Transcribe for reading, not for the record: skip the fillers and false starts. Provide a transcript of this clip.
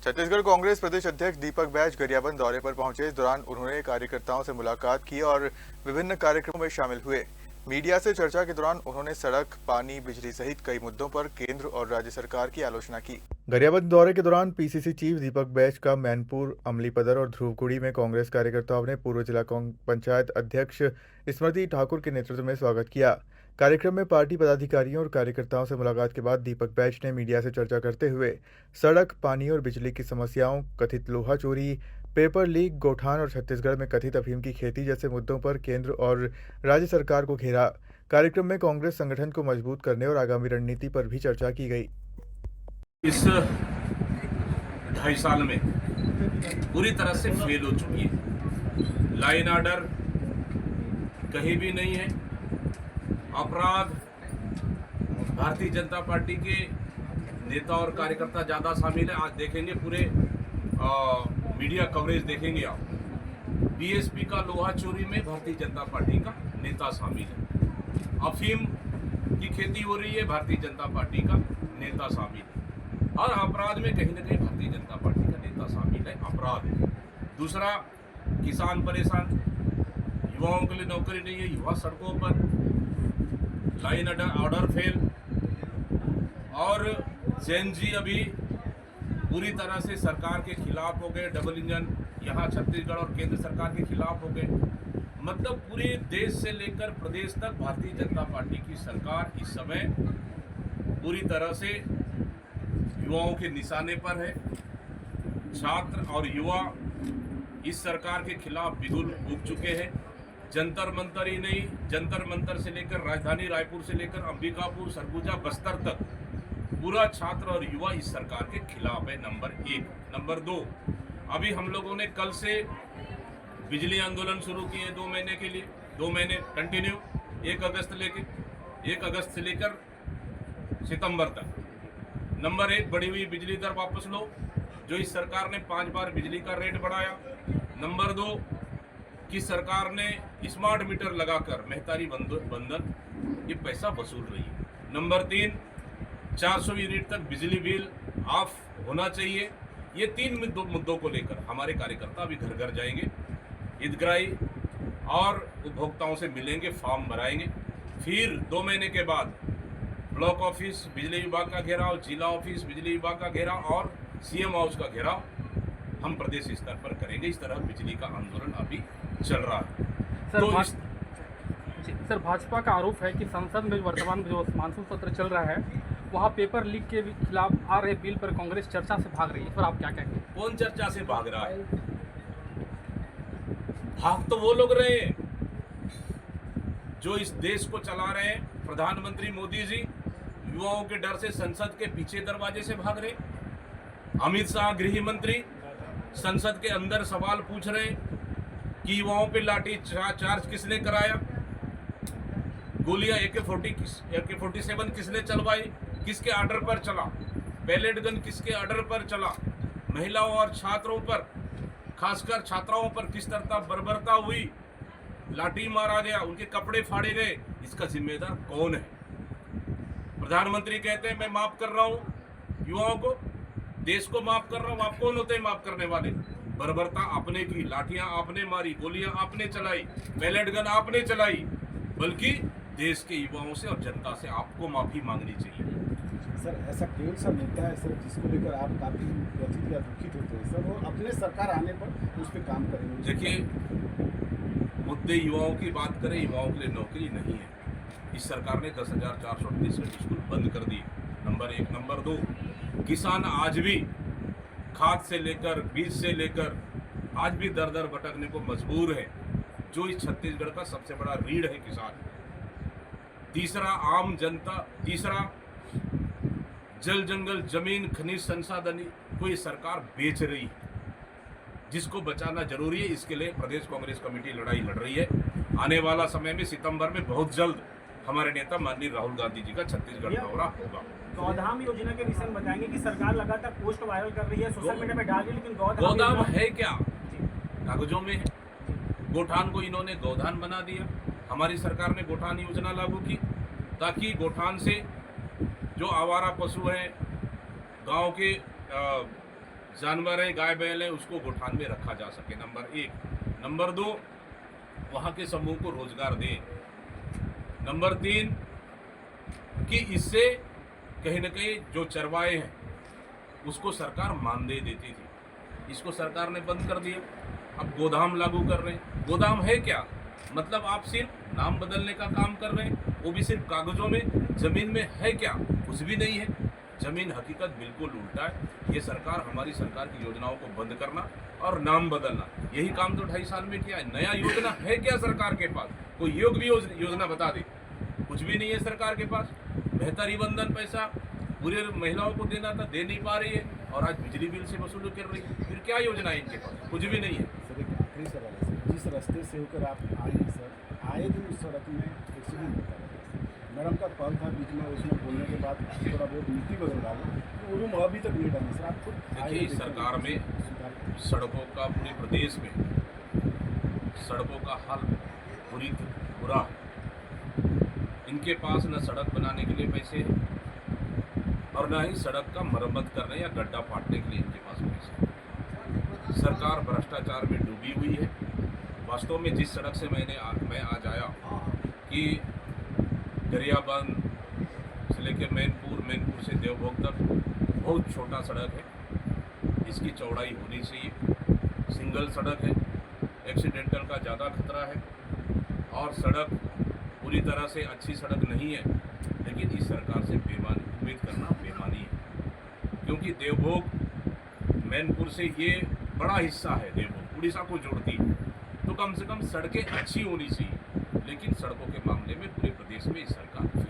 छत्तीसगढ़ कांग्रेस प्रदेश अध्यक्ष दीपक बैज गरियाबंद दौरे पर पहुंचे। इस दौरान उन्होंने कार्यकर्ताओं से मुलाकात की और विभिन्न कार्यक्रमों में शामिल हुए। मीडिया से चर्चा के दौरान उन्होंने सड़क, पानी, बिजली सहित कई मुद्दों पर केंद्र और राज्य सरकार की आलोचना की। गरियाबंद दौरे के दौरान पीसीसी चीफ दीपक बैज का मैनपुर, अमलीपदर और ध्रुवकुड़ी में कांग्रेस कार्यकर्ताओं ने पूर्व जिला पंचायत अध्यक्ष स्मृति ठाकुर के नेतृत्व में स्वागत किया। कार्यक्रम में पार्टी पदाधिकारियों और कार्यकर्ताओं से मुलाकात के बाद दीपक बैज ने मीडिया से चर्चा करते हुए सड़क, पानी और बिजली की समस्याओं, कथित लोहा चोरी, पेपर लीक, गौठान और छत्तीसगढ़ में कथित अफीम की खेती जैसे मुद्दों पर केंद्र और राज्य सरकार को घेरा। कार्यक्रम में कांग्रेस संगठन को मजबूत करने और आगामी रणनीति पर भी चर्चा की गई। इस 2.5 साल में पूरी तरह से फेल हो चुकी है। लाइन ऑर्डर कहीं भी नहीं है। अपराध, भारतीय जनता पार्टी के नेता और कार्यकर्ता ज़्यादा शामिल है। आज देखेंगे पूरे मीडिया कवरेज देखेंगे आप। बीएसपी का लोहा चोरी में भारतीय जनता पार्टी का नेता शामिल है। अफीम की खेती हो रही है, भारतीय जनता पार्टी का नेता शामिल है। और अपराध में कहीं ना कहीं भारतीय जनता पार्टी का नेता शामिल है। अपराध दूसरा, किसान परेशान, युवाओं के लिए नौकरी नहीं है, युवा सड़कों पर, लाइन ऑर्डर फेल, और जैन जी अभी पूरी तरह से सरकार के खिलाफ हो गए। डबल इंजन यहाँ छत्तीसगढ़ और केंद्र सरकार के खिलाफ हो गए। मतलब पूरे देश से लेकर प्रदेश तक भारतीय जनता पार्टी की सरकार इस समय पूरी तरह से युवाओं के निशाने पर है। छात्र और युवा इस सरकार के खिलाफ बिगुल फूंक चुके हैं। जंतर मंतर ही नहीं, जंतर मंतर से लेकर राजधानी रायपुर से लेकर अंबिकापुर, सरगुजा, बस्तर तक पूरा छात्र और युवा इस सरकार के खिलाफ है। नंबर 1। नंबर 2, अभी हम लोगों ने कल से बिजली आंदोलन शुरू किए 2 महीने के लिए, 2 महीने कंटिन्यू, 1 अगस्त से लेकर सितंबर तक। नंबर 1, बढ़ी हुई बिजली दर वापस लो, जो इस सरकार ने 5 बार बिजली का रेट बढ़ाया। नंबर 2, कि सरकार ने स्मार्ट मीटर लगाकर मेहतारी बंधन ये पैसा वसूल रही है। नंबर 3, 400 यूनिट तक बिजली बिल ऑफ होना चाहिए। ये 3 मुद्दों को लेकर हमारे कार्यकर्ता अभी घर घर जाएंगे, हितग्राही और उपभोक्ताओं से मिलेंगे, फॉर्म भराएंगे। फिर 2 महीने के बाद ब्लॉक ऑफिस बिजली विभाग का घेराव, जिला ऑफिस बिजली विभाग का घेराव और सीएम हाउस का घेराव हम प्रदेश स्तर पर करेंगे। इस तरह बिजली का आंदोलन अभी चल रहा है। सर, भाजपा का आरोप है कि संसद में वर्तमान जो मानसून सत्र चल रहा है वहाँ पेपर लीक के खिलाफ आ रहे बिल पर कांग्रेस चर्चा से भाग रही है। पर आप क्या कहेंगे? कौन चर्चा से भाग रहा है? भाग तो वो लोग रहे हैं जो इस देश को चला रहे हैं। प्रधानमंत्री मोदी जी युवाओं के डर से संसद के पीछे दरवाजे से भाग रहे। अमित शाह गृह मंत्री संसद के अंदर सवाल पूछ रहे कि युवाओं पे लाठी चार्ज किसने कराया, गोलियां AK-47 किसने चलवाई, किसके ऑर्डर पर चला, पैलेट गन किसके ऑर्डर पर चला, महिलाओं और छात्रों पर, खासकर छात्राओं पर किस तरह बर्बरता हुई, लाठी मारा गया, उनके कपड़े फाड़े गए, इसका जिम्मेदार कौन है? प्रधानमंत्री कहते हैं मैं माफ कर रहा हूं युवाओं को, देश को माफ कर रहा हूं। आप कौन होते हैं माफ करने वाले? बर्बरता आपने की, लाठियां आपने मारी, गोलियां आपने चलाई, पैलेट गन आपने चलाई, बल्कि देश के युवाओं से और जनता से आपको माफी मांगनी चाहिए। सर, ऐसा कौन सा मुद्दा है सर जिसको लेकर आप काफी व्यथित या दुखित होते हैं सर, और अपने सरकार आने पर उस पर काम करेंगे? देखिए, मुद्दे युवाओं की बात करें, युवाओं के लिए नौकरी नहीं है। इस सरकार ने 10,438 स्कूल बंद कर दिए। नंबर 1। नंबर 2, किसान आज भी खाद से लेकर बीज से लेकर आज भी दर दर भटकने को मजबूर है, जो इस छत्तीसगढ़ का सबसे बड़ा रीढ़ है किसान। तीसरा, आम जनता। तीसरा, जल जंगल जमीन खनिज संसाधन को ये सरकार बेच रही है, जिसको बचाना जरूरी है। इसके लिए प्रदेश कांग्रेस कमेटी लड़ाई लड़ रही है। आने वाला समय में सितंबर में बहुत जल्द हमारे नेता माननीय राहुल गांधी जी का छत्तीसगढ़ दौरा होगा। गौधाम योजना के विषय में बताएंगे कि सरकार लगातार पोस्ट वायरल कर रही है, सोशल मीडिया पे डाल रही है, लेकिन गौधाम है क्या? कागजों में है। गोठान को इन्होंने गौधान बना दिया। हमारी सरकार ने गोठान योजना लागू की ताकि गोठान से जो आवारा पशु हैं, गांव के जानवर है, गाय बैल है, उसको गोठान में रखा जा सके, नंबर 1। नंबर 2, वहाँ के समूह को रोजगार दें। नंबर 3, कि इससे कहीं न कहीं जो चरवाए हैं उसको सरकार मानदेय देती थी, इसको सरकार ने बंद कर दिया। अब गोदाम लागू कर रहे हैं। गोदाम है क्या? मतलब आप सिर्फ नाम बदलने का काम कर रहे हैं, वो भी सिर्फ कागजों में। जमीन में है क्या? कुछ भी नहीं है। जमीन हकीकत बिल्कुल उल्टा है। ये सरकार, हमारी सरकार की योजनाओं को बंद करना और नाम बदलना, यही काम तो 2.5 साल में किया है। नया योजना है क्या सरकार के पास? कोई योग भी योजना बता दे। कुछ भी नहीं है सरकार के पास। बेहतर ईंधन पैसा पूरे महिलाओं को देना था, दे नहीं पा रही है, और आज बिजली बिल से वसूल कर रही है। फिर क्या योजना है इनके पास? कुछ भी नहीं है। सर एक आखिरी सवाल है सर, जिस रास्ते से होकर आप आए हैं सर, आए दिन उस सड़क में एक्सीडेंट होता है। मैडम का कॉल था बीच में, उसमें बोलने के बाद थोड़ा बहुत नीति बदल डाला, तो रूम अभी तक नहीं डाला सर। आप खुद देखिए, इस सरकार में सड़कों का, पूरे प्रदेश में सड़कों का हाल बुरा है। इनके पास न सड़क बनाने के लिए पैसे हैं और न ही सड़क का मरम्मत करने या गड्ढा फाड़ने के लिए इनके पास पैसे हैं। सरकार भ्रष्टाचार में डूबी हुई है। वास्तव में जिस सड़क से मैं आज आया कि गरियाबंद से लेकर मैनपुर से देवभोग तक बहुत छोटा सड़क है, इसकी चौड़ाई होनी चाहिए। सिंगल सड़क है, एक्सीडेंटल का ज़्यादा खतरा है, और सड़क पूरी तरह से अच्छी सड़क नहीं है। लेकिन इस सरकार से उम्मीद करना बेमानी है, क्योंकि देवभोग मैनपुर से ये बड़ा हिस्सा है, देवभोग उड़ीसा को जोड़ती है, तो कम से कम सड़कें अच्छी होनी चाहिए। लेकिन सड़कों के मामले में पूरे प्रदेश में इस सरकार